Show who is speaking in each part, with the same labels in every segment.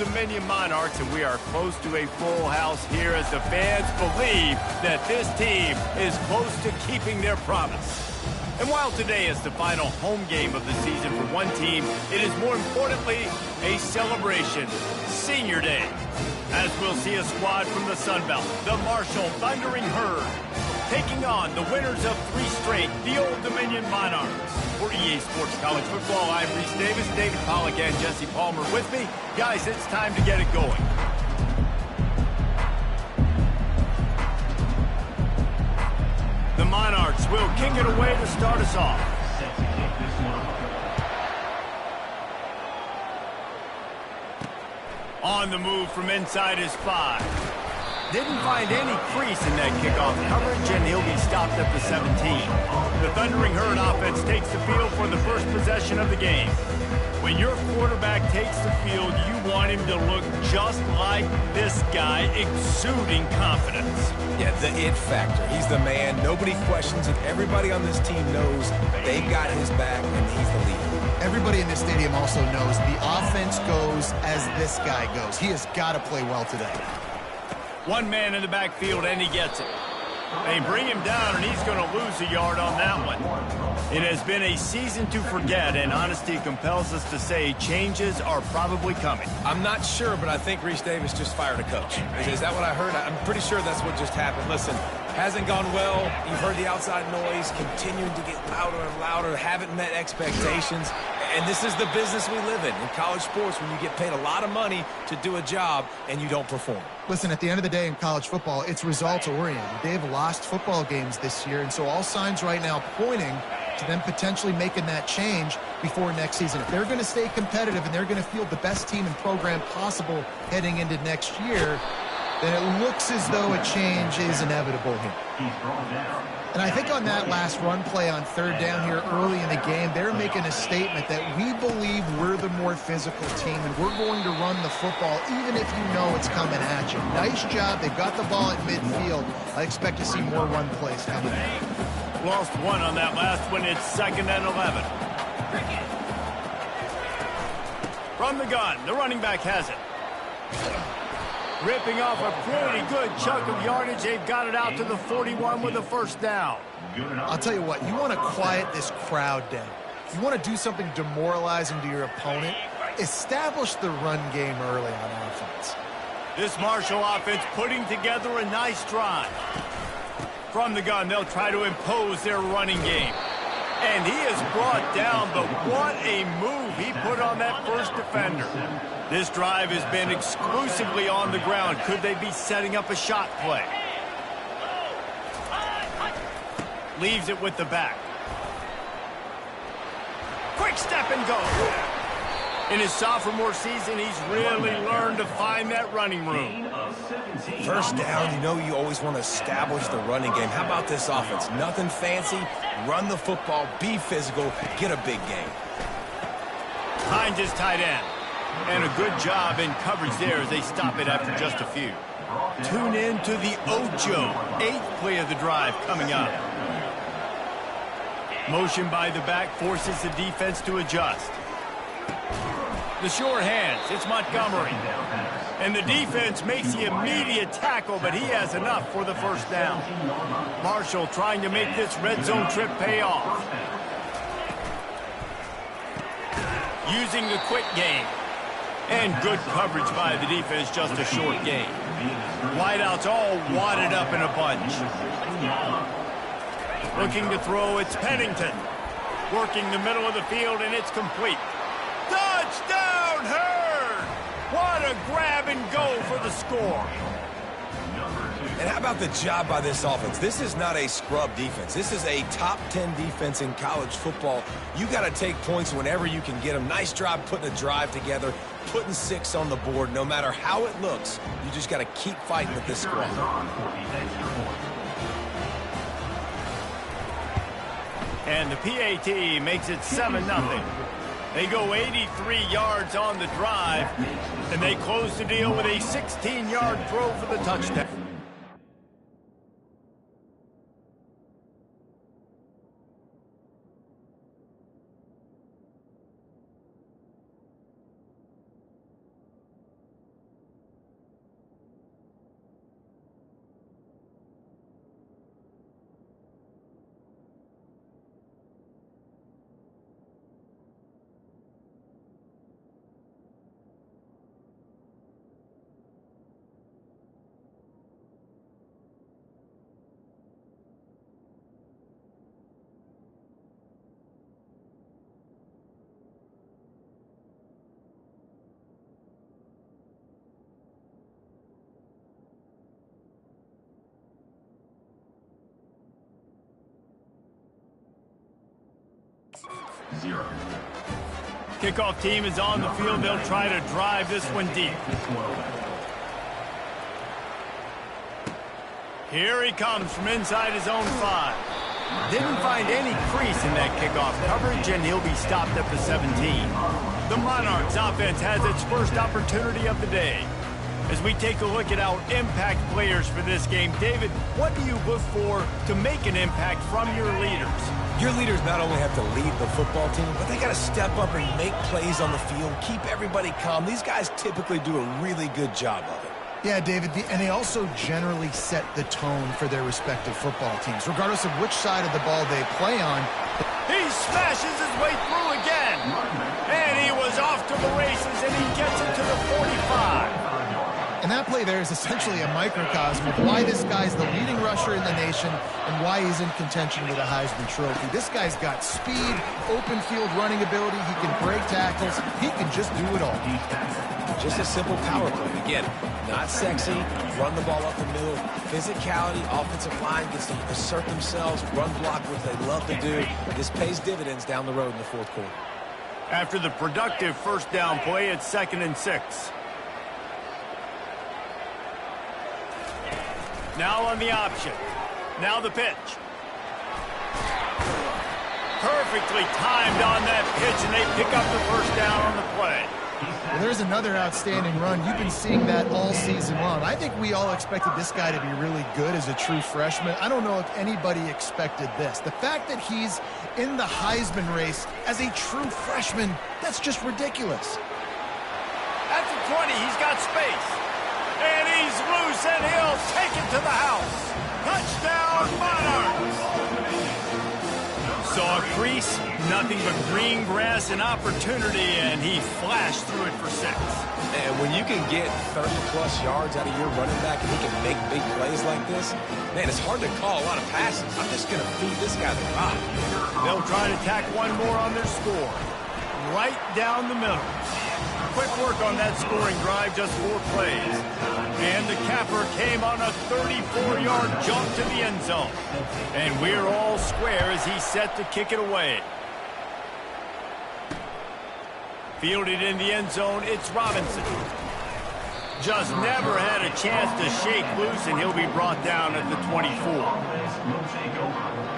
Speaker 1: Dominion Monarchs, and we are close to a full house here as the fans believe that this team is close to keeping their promise. And while today is the final home game of the season for one team, it is more importantly a celebration, Senior Day, as we'll see a squad from the Sun Belt, the Marshall Thundering Herd, taking on the winners of 3 straight, the Old Dominion Monarchs. For EA Sports College Football, I'm Reese Davis, David Pollack, and Jesse Palmer with me. Guys, it's time to get it going. The Monarchs will kick it away to start us off. On the move from inside his 5. Didn't find any crease in that kickoff coverage, and he'll be stopped at the 17. The Thundering Herd offense takes the field for the first possession of the game. When your quarterback takes the field, you want him to look just like this guy, exuding confidence.
Speaker 2: Yeah, the it factor. He's the man. Nobody questions it. Everybody on this team knows they've got his back, and he's the leader.
Speaker 3: Everybody in this stadium also knows the offense goes as this guy goes. He has got to play well today.
Speaker 1: One man in the backfield, and he gets it. They bring him down, and he's going to lose a yard on that one. It has been a season to forget, and honesty compels us to say changes are probably coming.
Speaker 2: I'm not sure, but I think Reese Davis just fired a coach. Is that what I heard? I'm pretty sure that's what just happened. Listen, hasn't gone well. You've heard the outside noise, continuing to get louder and louder, haven't met expectations. And this is the business we live in college sports, when you get paid a lot of money to do a job and you don't perform.
Speaker 3: Listen, at the end of the day in college football, it's results-oriented. They've lost football games this year, and so all signs right now pointing to them potentially making that change before next season. If they're going to stay competitive and they're going to field the best team and program possible heading into next year, then it looks as though a change is inevitable here. And I think on that last run play on 3rd down here early in the game, they're making a statement that we believe we're the more physical team and we're going to run the football even if you know it's coming at you. Nice job. They've got the ball at midfield. I expect to see more run plays coming out.
Speaker 1: Lost one on that last one. It's 2nd and 11. From the gun, the running back has it. Ripping off a pretty good chunk of yardage. They've got it out to the 41 with a 1st down.
Speaker 3: I'll tell you what, you want to quiet this crowd down. If you want to do something demoralizing to your opponent, establish the run game early on offense.
Speaker 1: This Marshall offense putting together a nice drive. From the gun, they'll try to impose their running game. And he is brought down, but what a move he put on that first defender. This drive has been exclusively on the ground. Could they be setting up a shot play? Leaves it with the back. Quick step and go. In his sophomore season, he's really learned to find that running room.
Speaker 2: 1st down, you know you always want to establish the running game. How about this offense? Nothing fancy. Run the football, be physical, get a big gain.
Speaker 1: Finds his tight end. And a good job in coverage there as they stop it after just a few. Tune in to the Ocho. 8th play of the drive coming up. Motion by the back forces the defense to adjust. The short hands, it's Montgomery. And the defense makes the immediate tackle, but he has enough for the 1st down. Marshall trying to make this red zone trip pay off. Using the quick game. And good coverage by the defense, just a short gain. Wideouts all wadded up in a bunch. Looking to throw, it's Pennington. Working the middle of the field, and it's complete. Touchdown, Herd! What a grab and go for the score.
Speaker 2: And how about the job by this offense? This is not a scrub defense. This is a top 10 defense in college football. You got to take points whenever you can get them. Nice job putting a drive together, putting 6 on the board. No matter how it looks, you just got to keep fighting with this squad.
Speaker 1: And the PAT makes it 7-0. They go 83 yards on the drive, and they close the deal with a 16-yard throw for the touchdown.
Speaker 4: 0.
Speaker 1: Kickoff team is on the field. They'll try to drive this one deep. Here he comes from inside his own 5. Didn't find any crease in that kickoff coverage, and he'll be stopped at the 17. The Monarchs offense has its first opportunity of the day. As we take a look at our impact players for this game, David, what do you look for to make an impact from your leaders?
Speaker 2: Your leaders not only have to lead the football team, but they got to step up and make plays on the field, keep everybody calm. These guys typically do a really good job of it.
Speaker 3: Yeah, David, and they also generally set the tone for their respective football teams, regardless of which side of the ball they play on.
Speaker 1: He smashes his way through again, and he was off to the races, and he gets it to the 45.
Speaker 3: And that play there is essentially a microcosm of why this guy's the leading rusher in the nation and why he's in contention with a Heisman Trophy. This guy's got speed, open field running ability, he can break tackles, he can just do it all.
Speaker 2: Just a simple power play. Again, not sexy, run the ball up the middle, physicality, offensive line gets to assert themselves, run block, which they love to do. This pays dividends down the road in the fourth quarter.
Speaker 1: After the productive first down play, it's 2nd and 6. Now on the option. Now the pitch. Perfectly timed on that pitch, and they pick up the first down on the play.
Speaker 3: Well, there's another outstanding run. You've been seeing that all season long. I think we all expected this guy to be really good as a true freshman. I don't know if anybody expected this. The fact that he's in the Heisman race as a true freshman, that's just ridiculous.
Speaker 1: At the 20, he's got space. And he's loose, and he'll take it to the house. Touchdown, Monarchs! Saw a crease, nothing but green grass and opportunity, and he flashed through it for 6.
Speaker 2: And when you can get 30-plus yards out of your running back and he can make big plays like this, man, it's hard to call a lot of passes. I'm just going to feed this guy the rock.
Speaker 1: They'll try to tack one more on their score. Right down the middle. Quick work on that scoring drive, just 4 plays. And the capper came on a 34-yard jump to the end zone. And we're all square as he's set to kick it away. Fielded in the end zone, it's Robinson. Just never had a chance to shake loose, and he'll be brought down at the 24.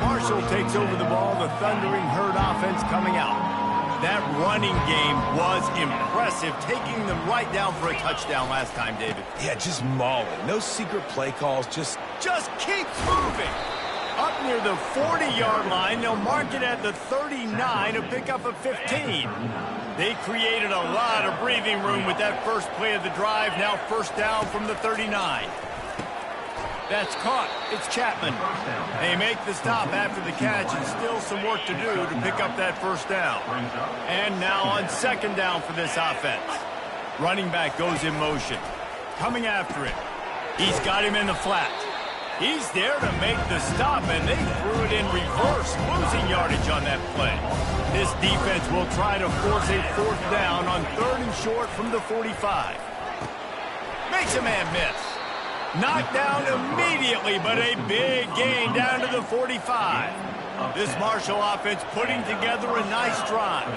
Speaker 1: Marshall takes over the ball, the Thundering Herd offense coming out. That running game was impressive, taking them right down for a touchdown last time, David.
Speaker 2: Yeah, just mauling. No secret play calls, just
Speaker 1: keep moving. Up near the 40-yard line, they'll mark it at the 39 to pick up a 15. They created a lot of breathing room with that first play of the drive. Now first down from the 39. That's caught. It's Chapman. They make the stop after the catch, and still some work to do to pick up that first down. And now on 2nd down for this offense. Running back goes in motion. Coming after it. He's got him in the flat. He's there to make the stop, and they threw it in reverse, losing yardage on that play. This defense will try to force a 4th down on 3rd and short from the 45. Makes a man miss. Knocked down immediately, but a big gain down to the 45. This Marshall offense putting together a nice drive.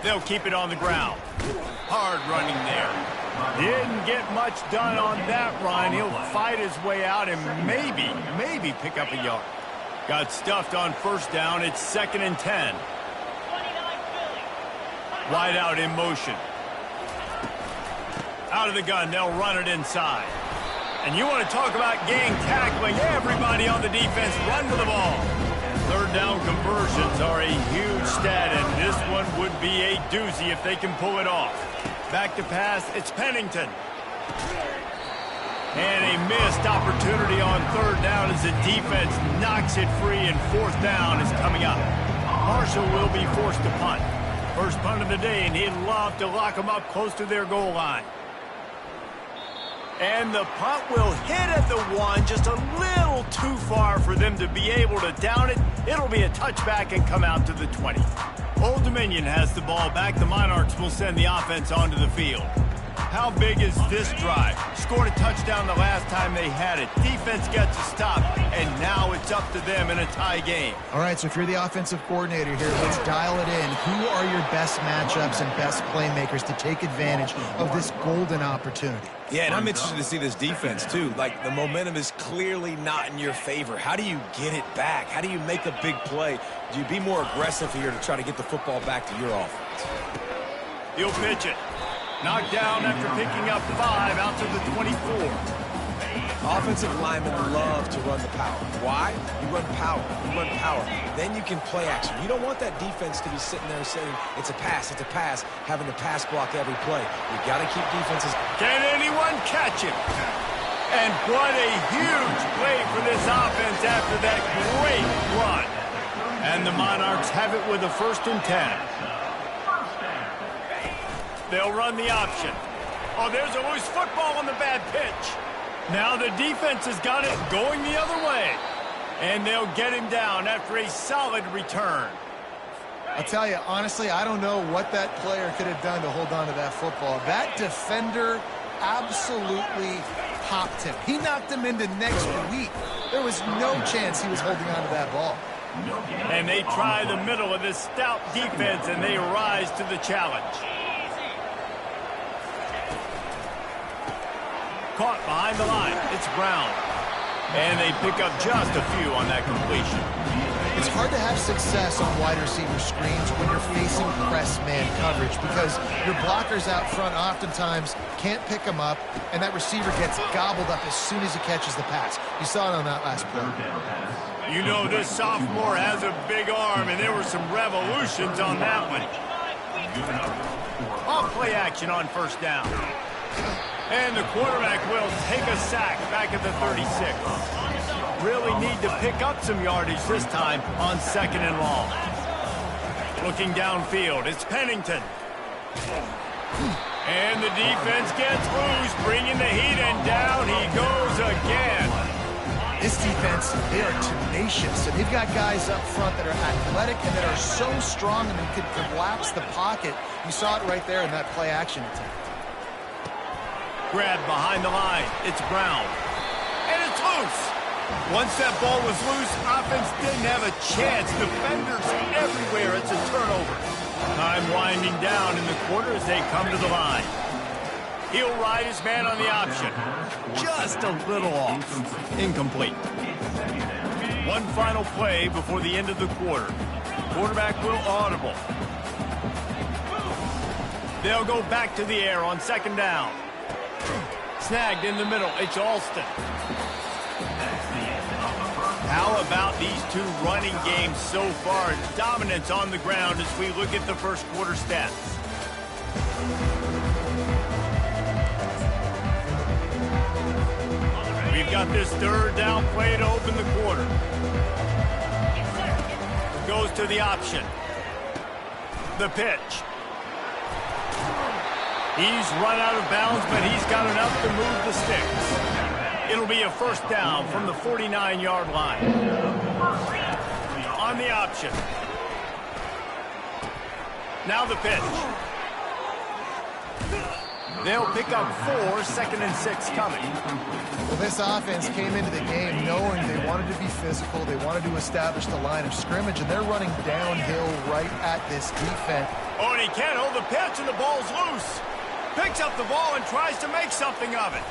Speaker 1: They'll keep it on the ground. Hard running there. Didn't get much done on that run. He'll fight his way out and maybe pick up a yard. Got stuffed on first down. It's 2nd and 10. Wide out in motion. Out of the gun, they'll run it inside. And you want to talk about gang tackling. Everybody on the defense run to the ball. 3rd down conversions are a huge stat, and this one would be a doozy if they can pull it off. Back to pass, it's Pennington. And a missed opportunity on 3rd down as the defense knocks it free, and 4th down is coming up. Marshall will be forced to punt. First punt of the day, and he'd love to lock them up close to their goal line. And the punt will hit at the 1, just a little too far for them to be able to down it. It'll be a touchback and come out to the 20. Old Dominion has the ball back. The Monarchs will send the offense onto the field. How big is this drive? Scored a touchdown the last time they had it. Defense gets a stop, and now it's up to them in a tie game.
Speaker 3: All right, so if you're the offensive coordinator here, let's dial it in. Who are your best matchups and best playmakers to take advantage of this golden opportunity?
Speaker 2: Yeah, and I'm interested to see this defense, too. Like, the momentum is clearly not in your favor. How do you get it back? How do you make a big play? Do you be more aggressive here to try to get the football back to your offense?
Speaker 1: He'll pitch it. Knocked down after picking up 5 out to the 24.
Speaker 2: Offensive linemen love to run the power. Why? You run power. You run power. Then you can play action. You don't want that defense to be sitting there saying, it's a pass, having to pass block every play. You got to keep defenses.
Speaker 1: Can anyone catch him? And what a huge play for this offense after that great run. And the Monarchs have it with a 1st and 10. They'll run the option. Oh, there's a loose football on the bad pitch. Now the defense has got it going the other way. And they'll get him down after a solid return.
Speaker 3: I'll tell you, honestly, I don't know what that player could have done to hold on to that football. That defender absolutely popped him. He knocked him into next week. There was no chance he was holding on to that ball.
Speaker 1: And they try the middle of this stout defense, and they rise to the challenge. Caught behind the line. It's Brown. And they pick up just a few on that completion.
Speaker 3: It's hard to have success on wide receiver screens when you're facing press man coverage because your blockers out front oftentimes can't pick them up, and that receiver gets gobbled up as soon as he catches the pass. You saw it on that last play.
Speaker 1: You know this sophomore has a big arm, and there were some revolutions on that one. Off play action on 1st down. And the quarterback will take a sack back at the 36. Really need to pick up some yardage this time on 2nd and long. Looking downfield, it's Pennington. And the defense gets loose, bringing the heat, and down he goes again.
Speaker 3: This defense, they are tenacious, and they've got guys up front that are athletic and that are so strong and they can collapse the pocket. You saw it right there in that play action attempt.
Speaker 1: Grab behind the line. It's Brown. And it's loose. Once that ball was loose, offense didn't have a chance. Defenders everywhere. It's a turnover. Time winding down in the quarter as they come to the line. He'll ride his man on the option. Just a little off. Incomplete. One final play before the end of the quarter. Quarterback will audible. They'll go back to the air on 2nd down. Snagged in the middle. It's Alston. How about these two running games so far? Dominance on the ground as we look at the 1st quarter stats. We've got this 3rd down play to open the quarter. Goes to the option. The pitch. He's run out of bounds, but he's got enough to move the sticks. It'll be a 1st down from the 49-yard line. On the option. Now the pitch. They'll pick up 4, 2nd and 6 coming.
Speaker 3: Well, this offense came into the game knowing they wanted to be physical, they wanted to establish the line of scrimmage, and they're running downhill right at this defense.
Speaker 1: Oh, and he can't hold the pitch, and the ball's loose. Picks up the ball and tries to make something of it.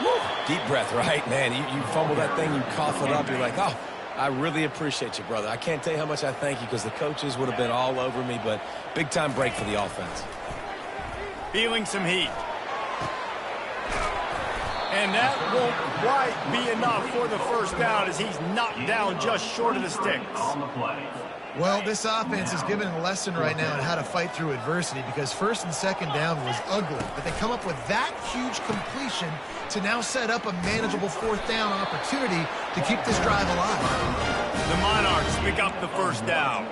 Speaker 2: Woo. Deep breath, right? Man, you fumble that thing, you cough it up, you're like, oh, I really appreciate you, brother. I can't tell you how much I thank you because the coaches would have been all over me, but big-time break for the offense.
Speaker 1: Feeling some heat. And that won't quite be enough for the 1st down as he's knocked down just short of the sticks.
Speaker 3: Well, this offense is given a lesson right now on how to fight through adversity because 1st and 2nd down was ugly, but they come up with that huge completion to now set up a manageable 4th down opportunity to keep this drive alive.
Speaker 1: The Monarchs pick up the 1st down.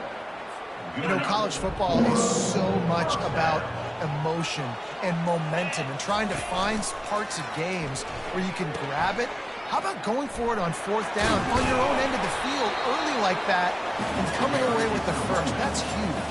Speaker 3: You know, college football is so much about emotion and momentum and trying to find parts of games where you can grab it. How about going for it on 4th down on your own end of the field early like that and coming away with the 1st? That's huge.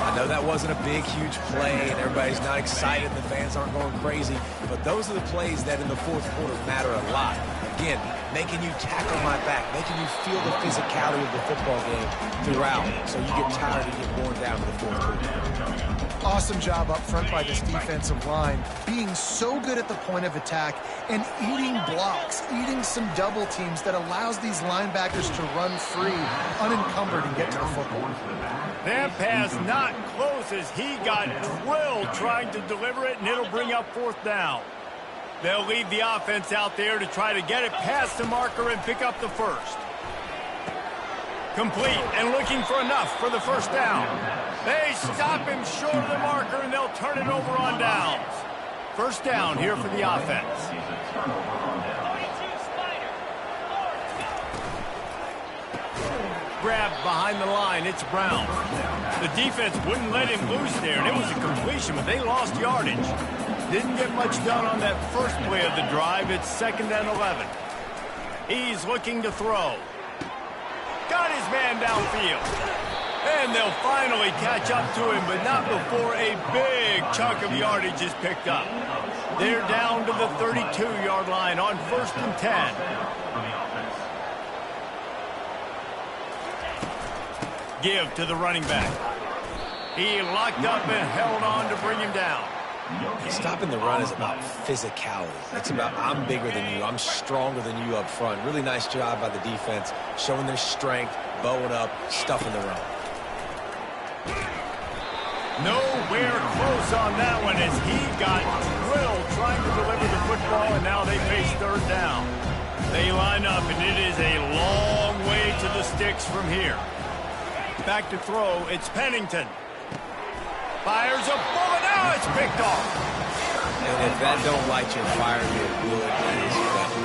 Speaker 2: I know that wasn't a big, huge play, and everybody's not excited, the fans aren't going crazy, but those are the plays that in the fourth quarter matter a lot. Again, making you tackle my back, making you feel the physicality of the football game throughout, so you get tired and get worn down in the fourth quarter.
Speaker 3: Awesome job up front by this defensive line, being so good at the point of attack and eating blocks, eating some double teams that allows these linebackers to run free, unencumbered, and get to the football.
Speaker 1: That pass not close as he got drilled trying to deliver it, and it'll bring up fourth down. They'll leave the offense out there to try to get it past the marker and pick up the first. Complete and looking for enough for the first down. They stop him short of the marker, and they'll turn it over on downs. First down here for the offense. Grabbed behind the line, it's Brown. The defense wouldn't let him loose there, and it was a completion, but they lost yardage. Didn't get much done on that first play of the drive. It's 2nd and 11. He's looking to throw. Got his man downfield. And they'll finally catch up to him, but not before a big chunk of yardage is picked up. They're down to the 32-yard line on 1st and 10. Give to the running back. He locked up and held on to bring him down.
Speaker 2: Stopping the run is about physicality. It's about I'm bigger than you, I'm stronger than you up front. Really nice job by the defense, showing their strength, bowing up, stuffing the run.
Speaker 1: Nowhere close on that one as he got drilled trying to deliver the football, and now they face 3rd down. They line up, and it is a long way to the sticks from here. Back to throw, it's Pennington. Fires a bullet, now it's picked off.
Speaker 2: And if that don't light your fire, your wood is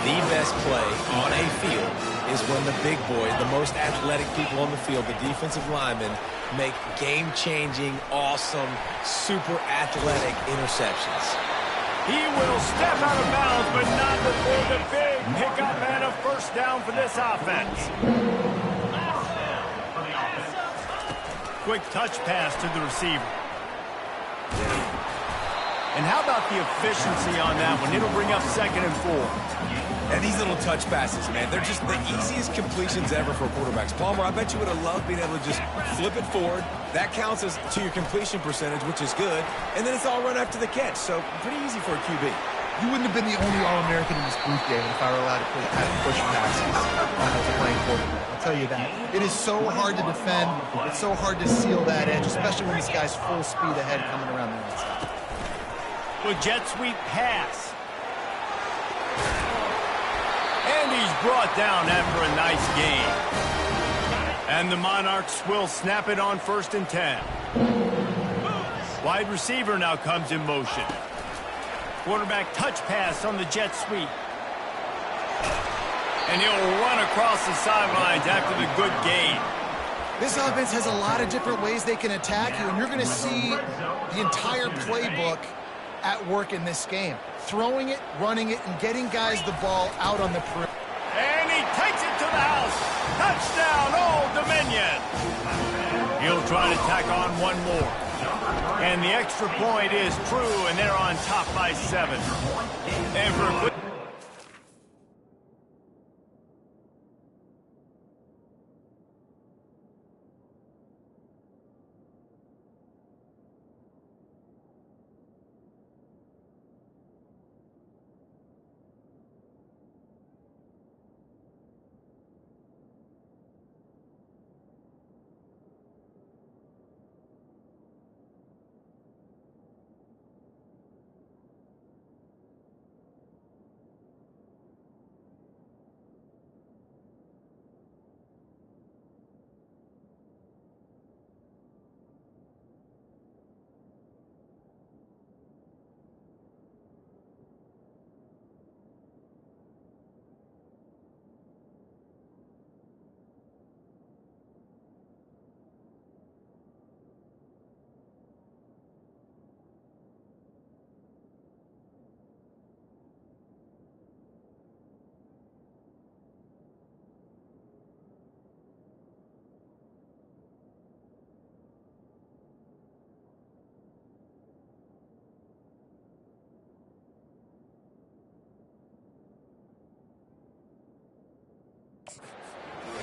Speaker 2: the best play on a field is when the big boys, the most athletic people on the field, the defensive linemen, make game-changing, awesome, super athletic interceptions.
Speaker 1: He will step out of bounds, but not before the big pickup and a first down for this offense. Quick touch pass to the receiver. And how about the efficiency on that one? It'll bring up 2nd and 4.
Speaker 2: And these little touch passes, man, they're just the easiest completions ever for quarterbacks. Palmer, I bet you would have loved being able to just flip it forward. That counts as to your completion percentage, which is good. And then it's all run after the catch, so pretty easy for a QB.
Speaker 3: You wouldn't have been the only All-American in this booth, David, if I were allowed to push passes as a playing quarterback. I'll tell you that. It is so hard to defend. It's so hard to seal that edge, especially when this guy's full speed ahead coming around the outside.
Speaker 1: With jet sweep pass. And he's brought down after a nice gain. And the Monarchs will snap it on 1st and 10. Wide receiver now comes in motion. Quarterback touch pass on the jet sweep. And he'll run across the sidelines after the good gain.
Speaker 3: This offense has a lot of different ways they can attack you, and you're going to see the entire playbook at work in this game. Throwing it, running it, and getting guys the ball out on the perimeter.
Speaker 1: And he takes it to the house. Touchdown, Old Dominion. He'll try to tack on one more. And the extra point is true, and they're on top by 7. And for a good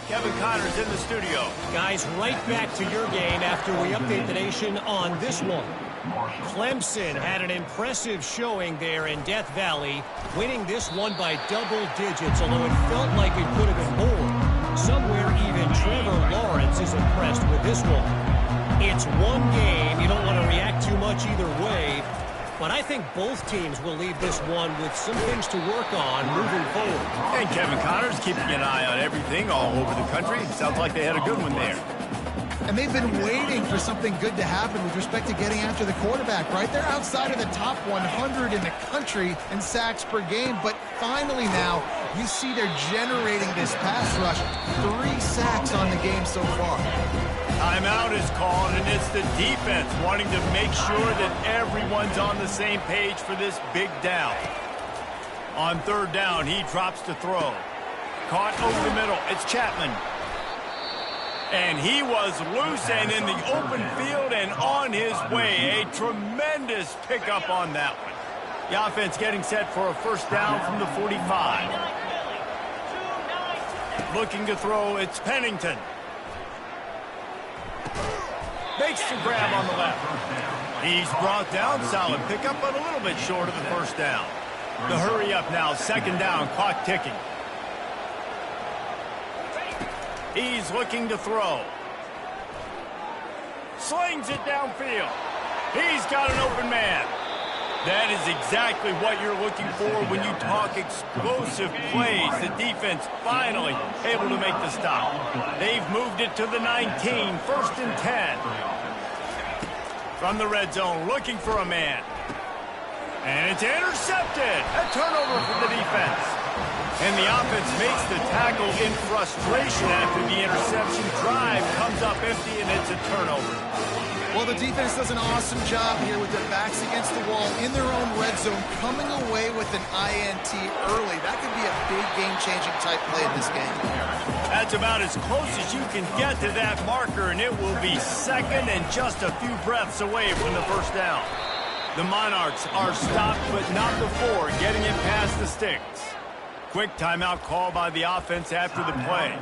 Speaker 1: Kevin Connors in the studio.
Speaker 4: Guys, right back to your game after we update the nation on this one. Clemson had an impressive showing there in Death Valley, winning this one by double digits, although it felt like it could have been more. Somewhere even Trevor Lawrence is impressed with this one. It's one game. You don't want to react too much either way, but I think both teams will leave this one with some things to work on moving forward.
Speaker 1: And Kevin Connors keeping an eye on everything all over the country. Sounds like they had a good one there.
Speaker 3: And they've been waiting for something good to happen with respect to getting after the quarterback, right? They're outside of the top 100 in the country in sacks per game, but finally now you see they're generating this pass rush. 3 sacks on the game so far.
Speaker 1: Timeout is called, and it's the defense wanting to make sure that everyone's on the same page for this big down. On third down, he drops to throw. Caught over the middle. It's Chapman. And he was loose and in the open field and on his way. A tremendous pickup on that one. The offense getting set for a first down from the 45. Looking to throw, it's Pennington. Makes the grab on the left. He's brought down. Solid pickup, but a little bit short of the first down. The hurry up now. Second down. Clock ticking. He's looking to throw. Slings it downfield. He's got an open man. That is exactly what you're looking for when you talk explosive plays. The defense finally able to make the stop. They've moved it to the 19, first and 10. From the red zone, looking for a man. And it's intercepted. A turnover for the defense. And the offense makes the tackle in frustration after the interception. Drive comes up empty, and it's a turnover.
Speaker 3: Well, the defense does an awesome job here with their backs against the wall in their own red zone, coming away with an INT early. That could be a big game-changing type play in this game.
Speaker 1: That's about as close as you can get to that marker, and it will be second and just a few breaths away from the first down. The Monarchs are stopped, but not before getting it past the sticks. Quick timeout call by the offense after the play.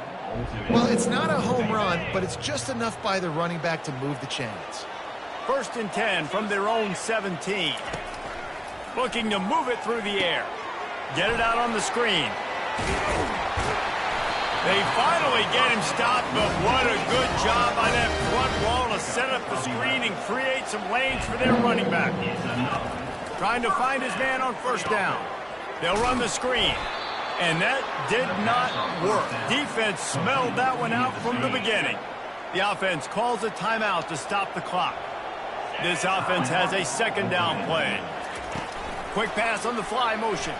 Speaker 3: Well, it's not a home run, but it's just enough by the running back to move the chains.
Speaker 1: First and 10 from their own 17. Looking to move it through the air. Get it out on the screen. They finally get him stopped, but what a good job by that front wall to set up the screen and create some lanes for their running back. Trying to find his man on first down. They'll run the screen. And that did not work. Defense smelled that one out from the beginning. The offense calls a timeout to stop the clock. This offense has a second down play. Quick pass on the fly motion.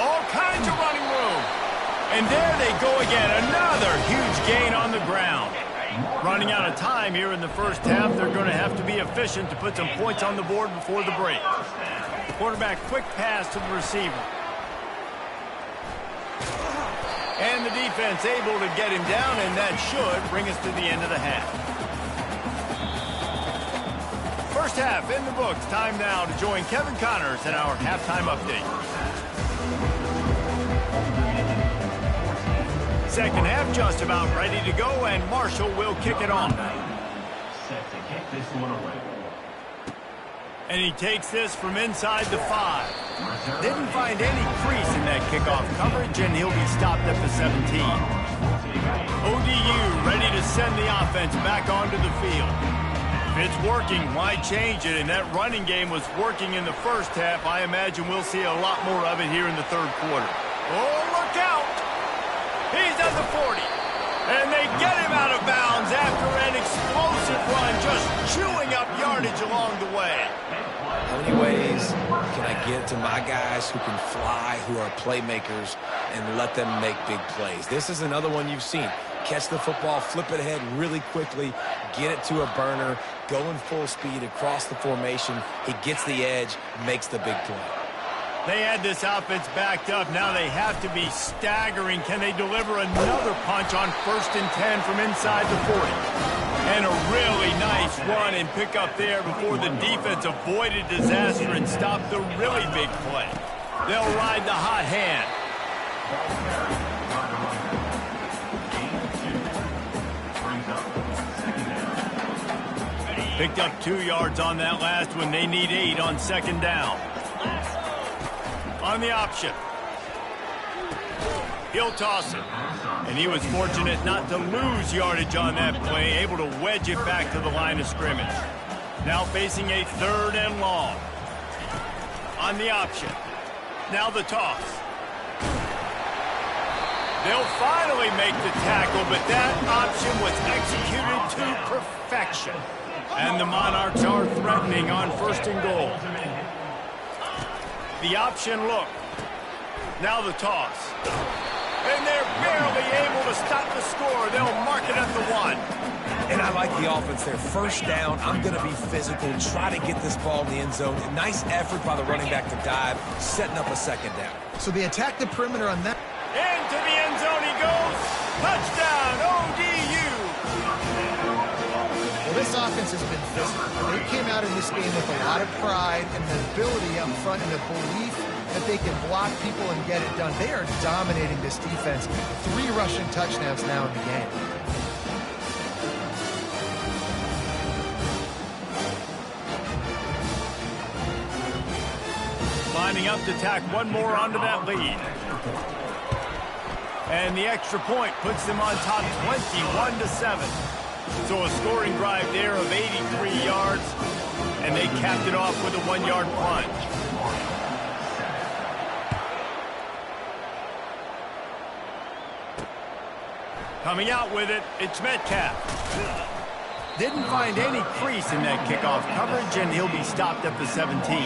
Speaker 1: All kinds of running room. And there they go again. Another huge gain on the ground. Running out of time here in the first half. They're going to have to be efficient to put some points on the board before the break. Quarterback quick pass to the receiver. And the defense able to get him down, and that should bring us to the end of the half. First half in the books. Time now to join Kevin Connors in our halftime update. Second half just about ready to go, and Marshall will kick it off.
Speaker 5: Set to kick this one away.
Speaker 1: And he takes this from inside the 5. Didn't find any crease in that kickoff coverage, and he'll be stopped at the 17. ODU ready to send the offense back onto the field. If it's working, why change it? And that running game was working in the first half. I imagine we'll see a lot more of it here in the third quarter. Oh, look out! He's at the 40. And they get him out of bounds after an explosive run, just chewing up yardage along the way.
Speaker 2: How many ways can I get to my guys who can fly, who are playmakers, and let them make big plays? This is another one you've seen. Catch the football, flip it ahead really quickly, get it to a burner, go in full speed across the formation. He gets the edge, makes the big play.
Speaker 1: They had this offense backed up. Now they have to be staggering. Can they deliver another punch on first and 10 from inside the 40? And a really nice run and pick up there before the defense avoided disaster and stopped the really big play. They'll ride the hot hand. Picked up 2 yards on that last one. They need 8 on second down. On the option. He'll toss it. And he was fortunate not to lose yardage on that play, able to wedge it back to the line of scrimmage. Now facing a 3rd and long. On the option. Now the toss. They'll finally make the tackle, but that option was executed to perfection. And the Monarchs are threatening on 1st and goal. The option look. Now the toss. And they're barely able to stop the score. They'll mark it at the 1.
Speaker 2: And I like the offense there. 1st down, I'm going to be physical, try to get this ball in the end zone. A nice effort by the running back to dive, setting up a 2nd down.
Speaker 3: So they attack the perimeter on that.
Speaker 1: Into the end zone he goes. Touchdown, ODU.
Speaker 3: Well, this offense has been physical. They came out in this game with a lot of pride and the ability up front and the belief that they can block people and get it done. They are dominating this defense. 3 rushing touchdowns now in the game.
Speaker 1: Lining up to tack one more onto that lead. And the extra point puts them on top 21-7. So a scoring drive there of 83 yards, and they capped it off with a 1-yard plunge. Coming out with it, it's Metcalf. Didn't find any crease in that kickoff coverage, and he'll be stopped at the 17.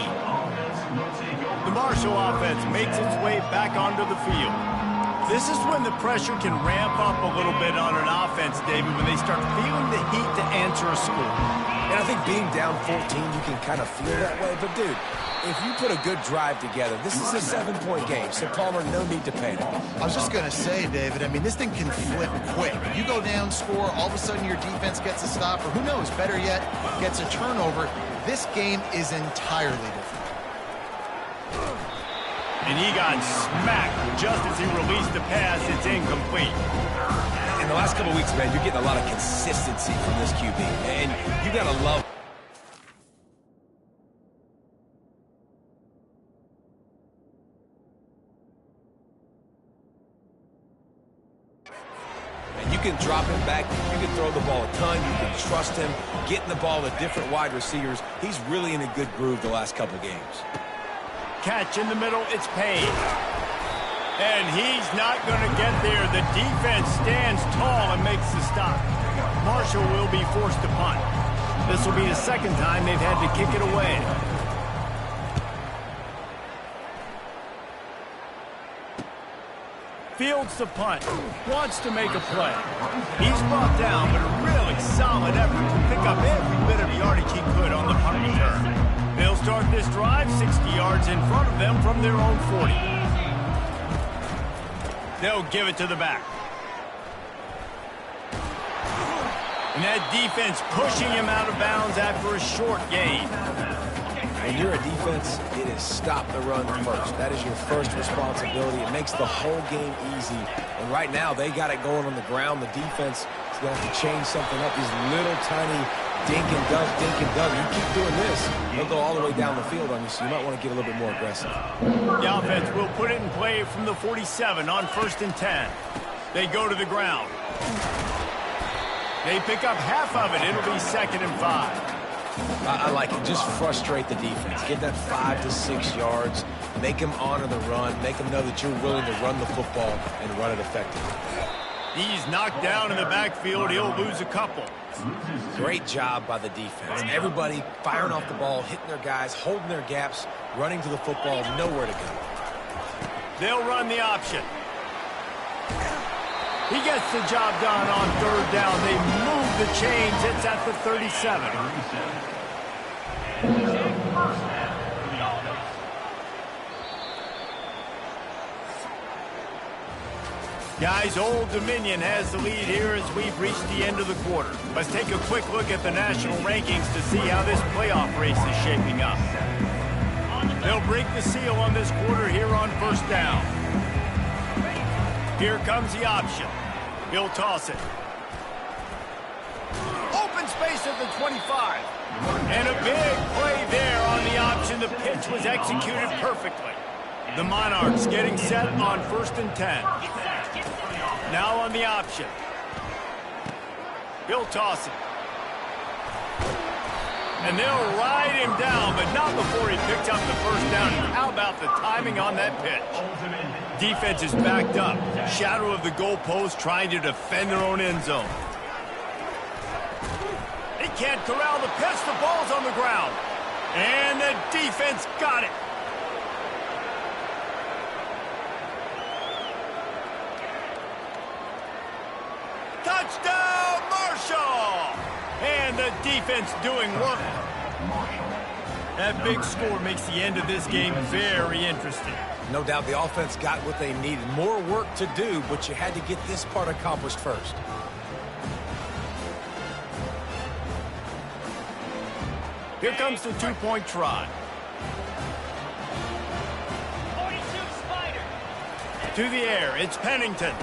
Speaker 1: The Marshall offense makes its way back onto the field. This is when the pressure can ramp up a little bit on an offense, David, when they start feeling the heat to answer a score.
Speaker 2: And I think being down 14, you can kind of feel that way. But, dude, if you put a good drive together, this is a 7-point game. So, Palmer, no need to panic.
Speaker 3: I was just going to say, David, I mean, this thing can flip quick. You go down, score, all of a sudden your defense gets a stop, or who knows, better yet, gets a turnover. This game is entirely different.
Speaker 1: And he got smacked just as he released the pass. It's incomplete.
Speaker 2: In the last couple of weeks, man, you're getting a lot of consistency from this QB. And you got to love. And you can drop him back. You can throw the ball a ton. You can trust him. Getting the ball to different wide receivers. He's really in a good groove the last couple games.
Speaker 1: Catch in the middle, it's Payne. And he's not going to get there. The defense stands tall and makes the stop. Marshall will be forced to punt. This will be the 2nd time they've had to kick it away. Fields the punt. Wants to make a play. He's brought down, but a really solid effort to pick up every bit of yardage he could on the punt return. They'll start this drive 60 yards in front of them from their own 40. They'll give it to the back. And that defense pushing him out of bounds after a short gain.
Speaker 2: When you're a defense, it is stop the run first. That is your first responsibility. It makes the whole game easy. And right now, they got it going on the ground. The defense is going to have to change something up. These little tiny dink and dunk, dink and dunk. You keep doing this, they'll go all the way down the field on you, so you might want to get a little bit more aggressive.
Speaker 1: The offense will put it in play from the 47 on 1st and 10. They go to the ground. They pick up half of it. It'll be 2nd and 5.
Speaker 2: I like it. Just frustrate the defense. Get that 5 to 6 yards. Make them honor the run. Make them know that you're willing to run the football and run it effectively.
Speaker 1: He's knocked down in the backfield. He'll lose a couple.
Speaker 2: Great job by the defense. Everybody firing off the ball, hitting their guys, holding their gaps, running to the football, nowhere to go.
Speaker 1: They'll run the option. He gets the job done on 3rd down. They move the chains. It's at the 37. Guys, Old Dominion has the lead here as we've reached the end of the quarter. Let's take a quick look at the national rankings to see how this playoff race is shaping up. They'll break the seal on this quarter here on first down. Here comes the option. He'll toss it. Open space at the 25. And a big play there on the option. The pitch was executed perfectly. The Monarchs getting set on 1st and 10. Now on the option. He'll toss it. And they'll ride him down, but not before he picks up the first down. How about the timing on that pitch? Defense is backed up. Shadow of the goalpost trying to defend their own end zone. He can't corral the pitch. The ball's on the ground. And the defense got it. Touchdown, Marshall! And the defense doing work. That big score makes the end of this game very interesting.
Speaker 2: No doubt the offense got what they needed. More work to do, but you had to get this part accomplished first.
Speaker 1: Here comes the two-point try. To the air, it's Pennington.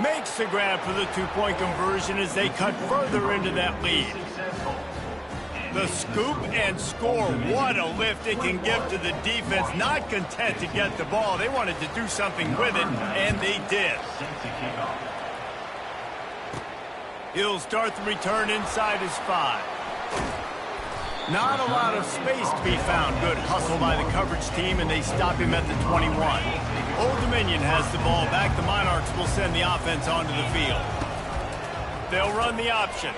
Speaker 1: Makes the grab for the two-point conversion as they cut further into that lead. The scoop and score. What a lift it can give to the defense. Not content to get the ball. They wanted to do something with it, and they did. He'll start the return inside his 5. Not a lot of space to be found. Good hustle by the coverage team, and they stop him at the 21. Old Dominion has the ball back. The Monarchs will send the offense onto the field. They'll run the option.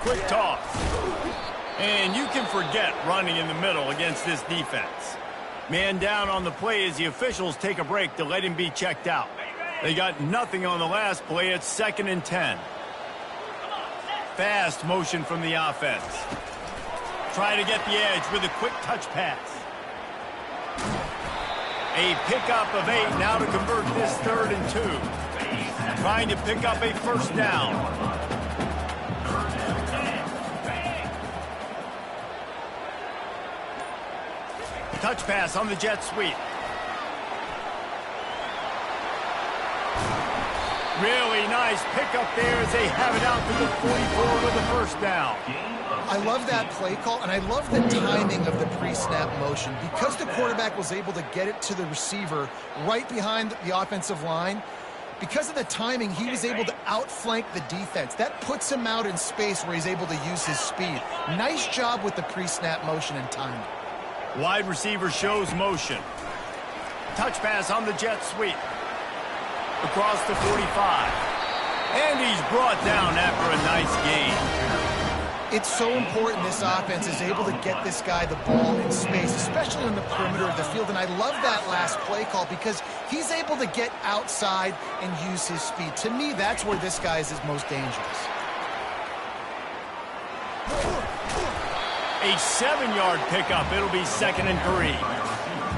Speaker 1: Quick toss. And you can forget running in the middle against this defense. Man down on the play as the officials take a break to let him be checked out. They got nothing on the last play. It's 2nd and 10. Fast motion from the offense. Try to get the edge with a quick touch pass. A pickup of 8 now to convert this 3rd and 2. Trying to pick up a first down. Touch pass on the jet sweep. Really nice pickup there as they have it out to the 44 with a first down.
Speaker 3: I love that play call, and I love the timing of the pre-snap motion. Because the quarterback was able to get it to the receiver right behind the offensive line, because of the timing, he was able to outflank the defense. That puts him out in space where he's able to use his speed. Nice job with the pre-snap motion and timing.
Speaker 1: Wide receiver shows motion. Touch pass on the jet sweep. Across the 45. And he's brought down after a nice gain.
Speaker 3: It's so important this offense is able to get this guy the ball in space, especially in the perimeter of the field. And I love that last play call because he's able to get outside and use his speed. To me, that's where this guy is his most dangerous.
Speaker 1: A 7-yard pickup. It'll be 2nd and 3.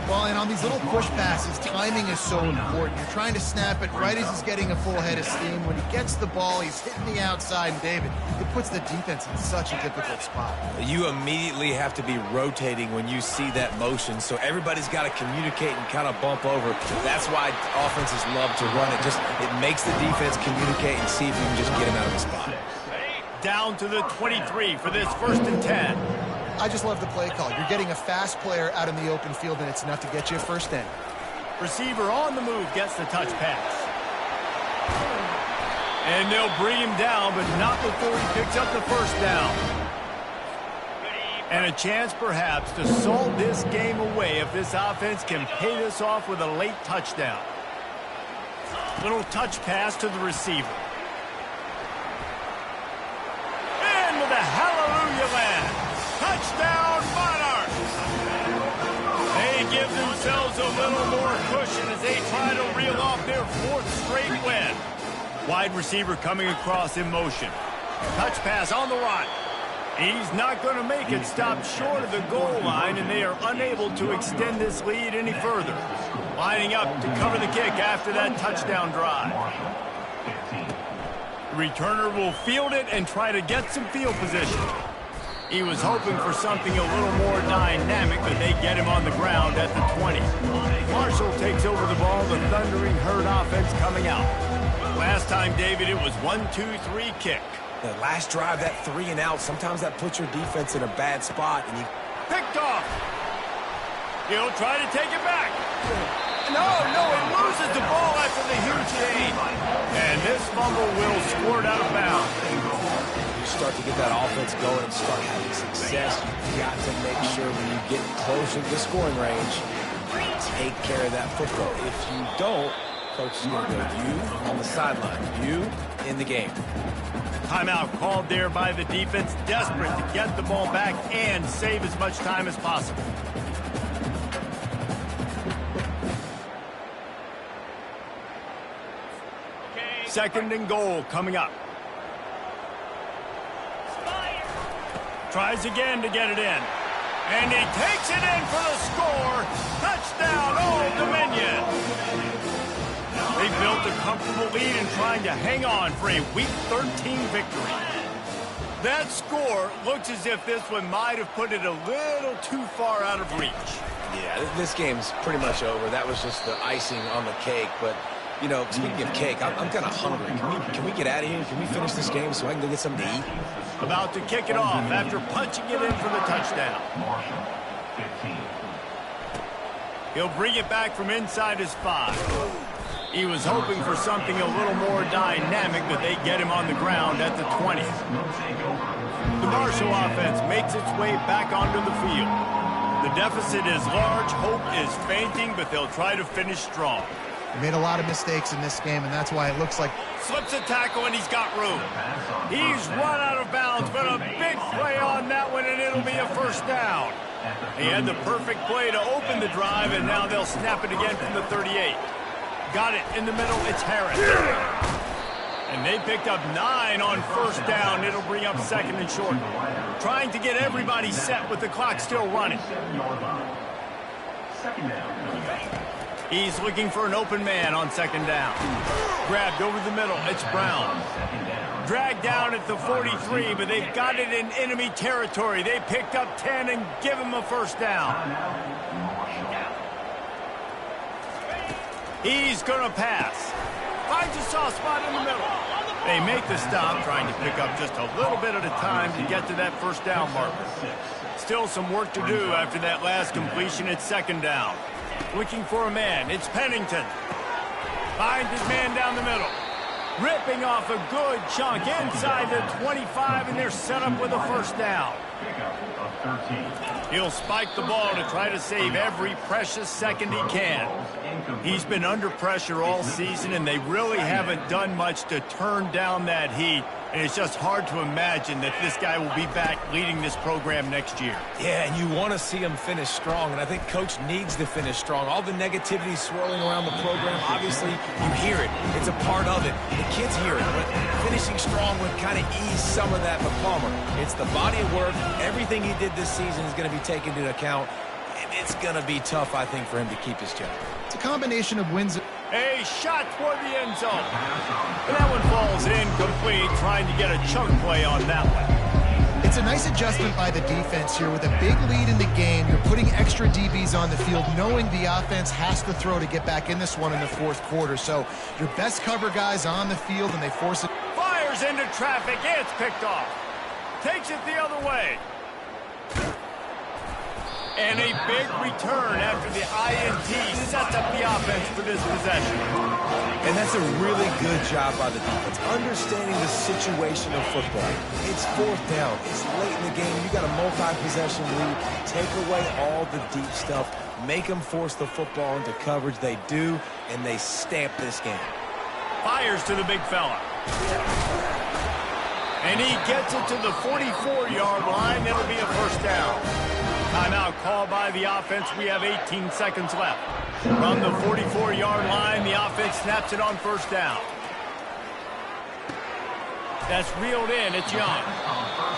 Speaker 3: Well, and on these little push passes, timing is so important. You're trying to snap it right as he's getting a full head of steam. When he gets the ball, he's hitting the outside. And, David, it puts the defense in such a difficult spot.
Speaker 2: You immediately have to be rotating when you see that motion, so everybody's got to communicate and kind of bump over. That's why offenses love to run it. It makes the defense communicate and see if you can just get him out of the spot.
Speaker 1: Down to the 23 for this 1st and 10.
Speaker 3: I just love the play call. You're getting a fast player out in the open field, and it's enough to get you a first down.
Speaker 1: Receiver on the move gets the touch pass. And they'll bring him down, but not before he picks up the first down. And a chance, perhaps, to salt this game away if this offense can pay this off with a late touchdown. Little touch pass to the receiver. And with a hallelujah land. Touchdown, Monarchs! They give themselves a little more cushion as they try to reel off their 4th straight win. Wide receiver coming across in motion. Touch pass on the run. He's not going to make it. Stopped short of the goal line, and they are unable to extend this lead any further. Lining up to cover the kick after that touchdown drive. The returner will field it and try to get some field position. He was hoping for something a little more dynamic, but they get him on the ground at the 20. Marshall takes over the ball, the Thundering Herd offense coming out. Last time, David, it was 1-2-3 kick.
Speaker 2: The last drive, that 3 and out, sometimes that puts your defense in a bad spot. And you
Speaker 1: picked off. He'll try to take it back. No, he loses the ball after the huge gain. And this fumble will squirt out of bounds.
Speaker 2: Start to get that offense going and start having success, you've got to make sure when you get closer to the scoring range, take care of that football. If you don't, coach is going to go you on the sideline, you in the game.
Speaker 1: Timeout called there by the defense, desperate to get the ball back and save as much time as possible. Second and goal coming up. Tries again to get it in. And he takes it in for the score. Touchdown, Old Dominion. They built a comfortable lead and trying to hang on for a Week 13 victory. That score looks as if this one might have put it a little too far out of reach.
Speaker 2: Yeah, this game's pretty much over. That was just the icing on the cake. But, you know, speaking of cake, I'm kind of hungry. Can we get out of here? Can we finish this game so I can go get something to eat?
Speaker 1: About to kick it off after punching it in for the touchdown. He'll bring it back from inside his 5. He was hoping for something a little more dynamic, but they get him on the ground at the 20. The Marshall offense makes its way back onto the field. The deficit is large, hope is fainting, but they'll try to finish strong.
Speaker 3: He made a lot of mistakes in this game, and that's why it looks like...
Speaker 1: Slips a tackle, and he's got room. He's run out of bounds, but a big play on that one, and it'll be a first down. He had the perfect play to open the drive, and now they'll snap it again from the 38. Got it in the middle, it's Harris. And they picked up 9 on first down. It'll bring up second and short. Trying to get everybody set with the clock still running. He's looking for an open man on second down. Grabbed over the middle. It's Brown. Dragged down at the 43, but they've got it in enemy territory. They picked up 10 and give him a first down. He's going to pass. Finds a soft spot in the middle. They make the stop, trying to pick up just a little bit at a time to get to that first down marker. Still some work to do after that last completion. It's second down. Looking for a man. It's Pennington. Finds his man down the middle. Ripping off a good chunk inside the 25, and they're set up with a first down. He'll spike the ball to try to save every precious second he can. He's been under pressure all season, and they really haven't done much to turn down that heat. And it's just hard to imagine that this guy will be back leading this program next year.
Speaker 2: Yeah, and you want to see him finish strong, and I think Coach needs to finish strong. All the negativity swirling around the program, obviously, you hear it. It's a part of it. The kids hear it, but finishing strong would kind of ease some of that for Palmer. It's the body of work. Everything he did this season is going to be taken into account, and it's going to be tough, I think, for him to keep his job.
Speaker 3: It's a combination of wins.
Speaker 1: A shot toward the end zone. And that one falls incomplete, trying to get a chunk play on that one.
Speaker 3: It's a nice adjustment by the defense here. With a big lead in the game, you're putting extra DBs on the field, knowing the offense has to throw to get back in this one in the fourth quarter. So your best cover guys on the field, and they force it.
Speaker 1: Fires into traffic. It's picked off. Takes it the other way. And a big return after the INT sets up the offense for this possession.
Speaker 2: And that's a really good job by the defense, understanding the situation of football. It's fourth down. It's late in the game. You got a multi-possession lead. Take away all the deep stuff. Make them force the football into coverage. They do, and they stamp this game.
Speaker 1: Fires to the big fella. And he gets it to the 44-yard line. It'll be a first down. Timeout called by the offense. We have 18 seconds left. From the 44-yard line, the offense snaps it on first down. That's reeled in. It's Young.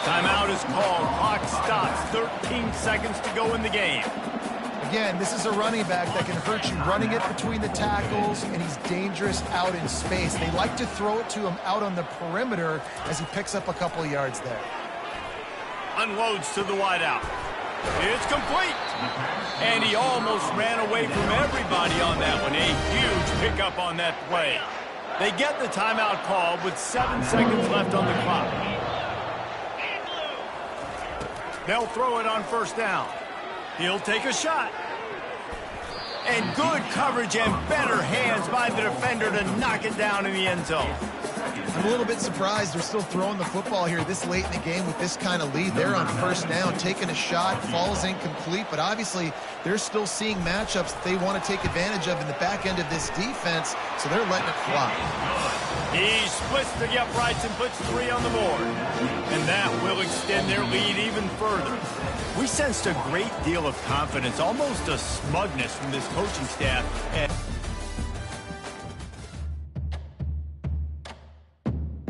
Speaker 1: Timeout is called. Clock stops. 13 seconds to go in the game.
Speaker 3: Again, this is a running back that can hurt you running it between the tackles, and he's dangerous out in space. They like to throw it to him out on the perimeter as he picks up a couple of yards there.
Speaker 1: unloads to the wideout. It's complete. And he almost ran away from everybody on that one. A huge pickup on that play. They get the timeout called with 7 seconds left on the clock. They'll throw it on first down. He'll take a shot. And good coverage and better hands by the defender to knock it down in the end zone.
Speaker 3: I'm a little bit surprised they're still throwing the football here this late in the game with this kind of lead. They're on first down, taking a shot, falls incomplete, but obviously they're still seeing matchups that they want to take advantage of in the back end of this defense, so they're letting it fly.
Speaker 1: He splits the uprights and puts 3 on the board. And that will extend their lead even further. We sensed a great deal of confidence, almost a smugness from this coaching staff.